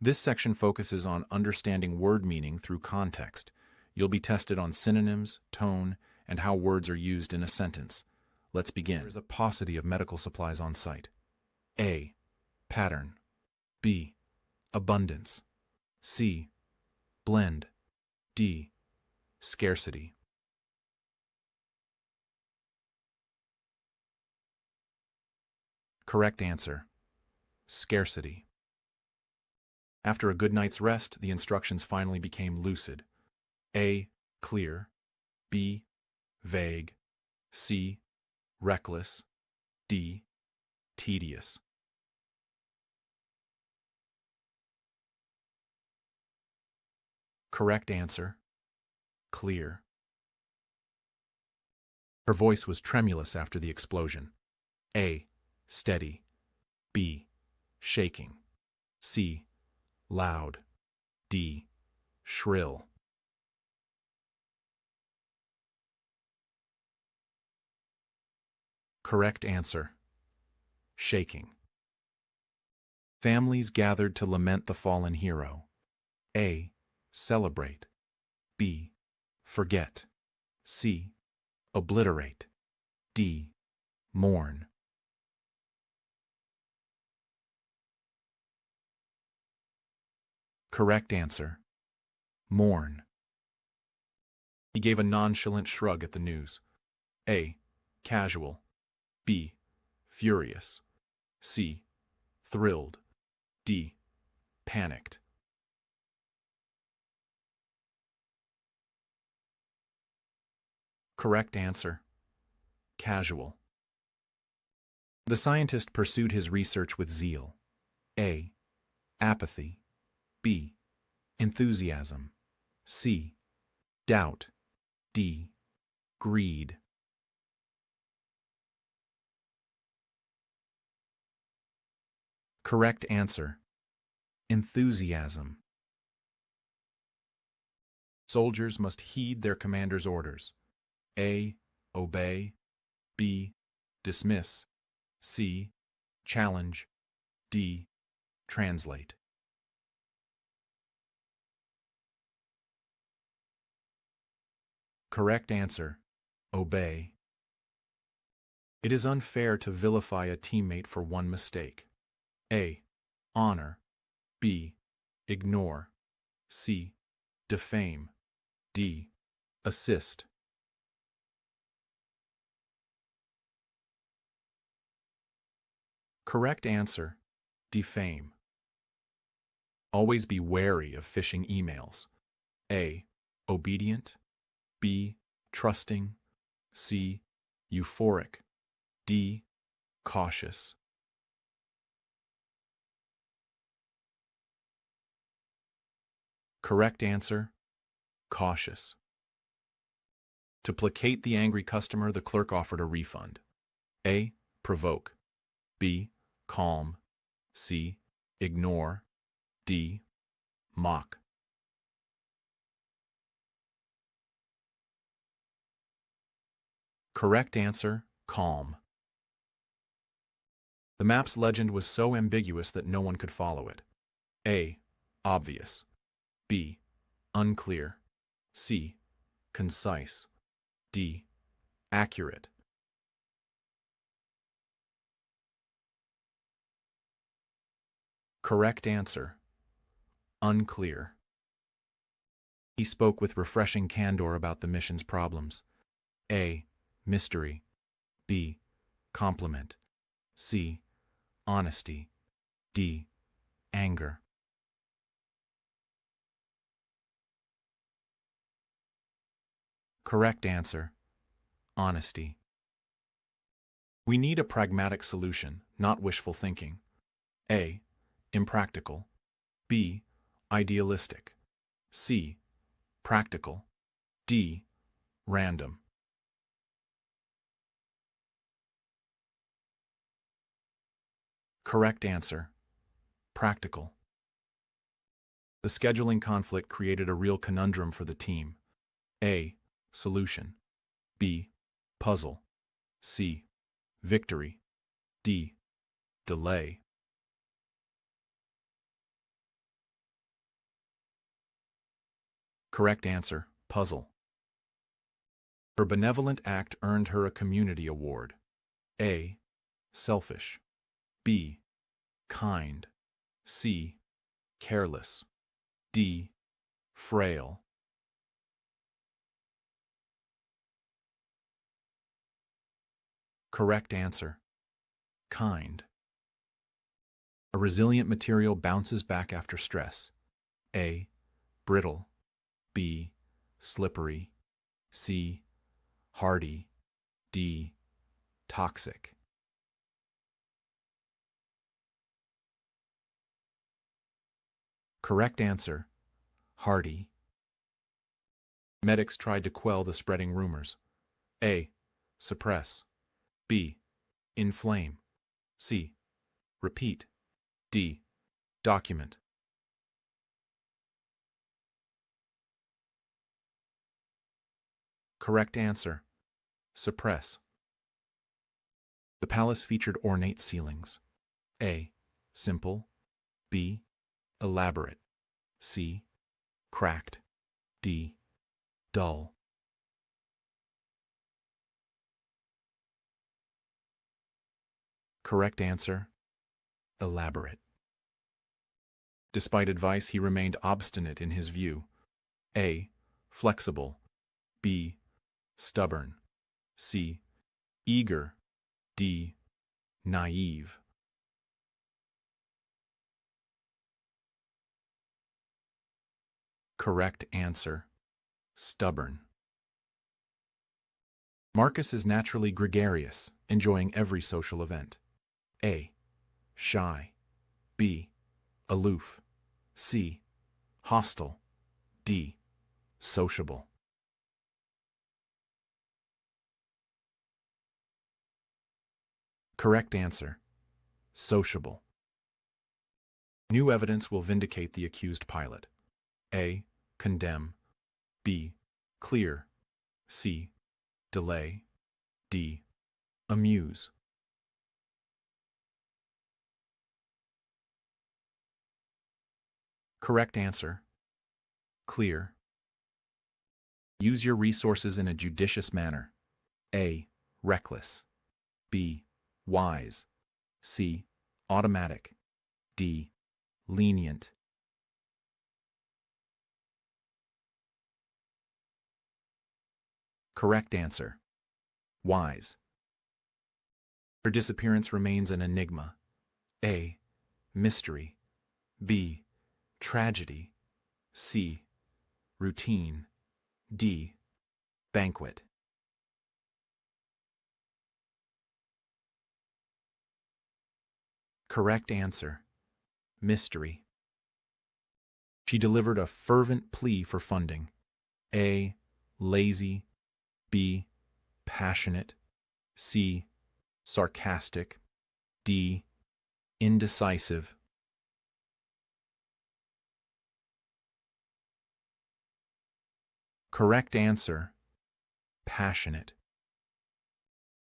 This section focuses on understanding word meaning through context. You'll be tested on synonyms, tone, and how words are used in a sentence. Let's begin. There is a paucity of medical supplies on site. A. Pattern. B. Abundance. C. Blend. D. Scarcity. Correct answer. Scarcity. After a good night's rest, the instructions finally became lucid. A. Clear. B. Vague. C. Reckless. D. Tedious. Correct answer. Clear. Her voice was tremulous after the explosion. A. Steady. B. Shaking. C. Loud. D. Shrill. Correct answer. Shaking. Families gathered to lament the fallen hero. A. Celebrate. B. Forget. C. Obliterate. D. Mourn. Correct answer. Mourn. He gave a nonchalant shrug at the news. A. Casual. B. Furious. C. Thrilled. D. Panicked. Correct answer. Casual. The scientist pursued his research with zeal. A. Apathy. B. Enthusiasm. C. Doubt. D. Greed. Correct answer. Enthusiasm. Soldiers must heed their commander's orders. A. Obey. B. Dismiss. C. Challenge. D. Translate. Correct answer. Obey. It is unfair to vilify a teammate for one mistake. A. Honor. B. Ignore. C. Defame. D. Assist. Correct answer. Defame. Always be wary of phishing emails. A. Obedient. B. Trusting. C. Euphoric. D. Cautious. Correct answer. Cautious. To placate the angry customer, the clerk offered a refund. A. Provoke. B. Calm. C. Ignore. D. Mock. Correct answer. Calm. The map's legend was so ambiguous that no one could follow it. A. Obvious. B. Unclear. C. Concise. D. Accurate. Correct answer. Unclear. He spoke with refreshing candor about the mission's problems. A. Mystery. B. Compliment. C. Honesty. D. Anger. Correct answer. Honesty. We need a pragmatic solution, not wishful thinking. A. Impractical. B. Idealistic. C. Practical. D. Random. Correct answer. Practical. The scheduling conflict created a real conundrum for the team. A. Solution. B. Puzzle. C. Victory. D. Delay. Correct answer, puzzle. Her benevolent act earned her a community award. A. Selfish. B. Kind. C. Careless. D. Frail. Correct answer, kind. A resilient material bounces back after stress. A. Brittle. B. Slippery. C. Hardy. D. Toxic. Correct answer, hardy. Medics tried to quell the spreading rumors. A. Suppress. B. Inflame. C. Repeat. D. Document. Correct answer, suppress. The palace featured ornate ceilings. A. Simple. B. Elaborate. C. Cracked. D. Dull. Correct answer, elaborate. Despite advice, he remained obstinate in his view. A. Flexible. B. Stubborn. C. Eager. D. Naive. Correct answer, stubborn. Marcus is naturally gregarious, enjoying every social event. A. Shy. B. Aloof. C. Hostile. D. Sociable. Correct answer, sociable. New evidence will vindicate the accused pilot. A. Condemn. B. Clear. C. Delay. D. Amuse. Correct answer, clear. Use your resources in a judicious manner. A. Reckless. B. Wise. C. Automatic. D. Lenient. Correct answer, wise. Her disappearance remains an enigma. A. Mystery. B. Tragedy. C. Routine. D. Banquet. Correct answer, mystery. She delivered a fervent plea for funding. A. Lazy. B. Passionate. C. Sarcastic. D. Indecisive. Correct answer, passionate.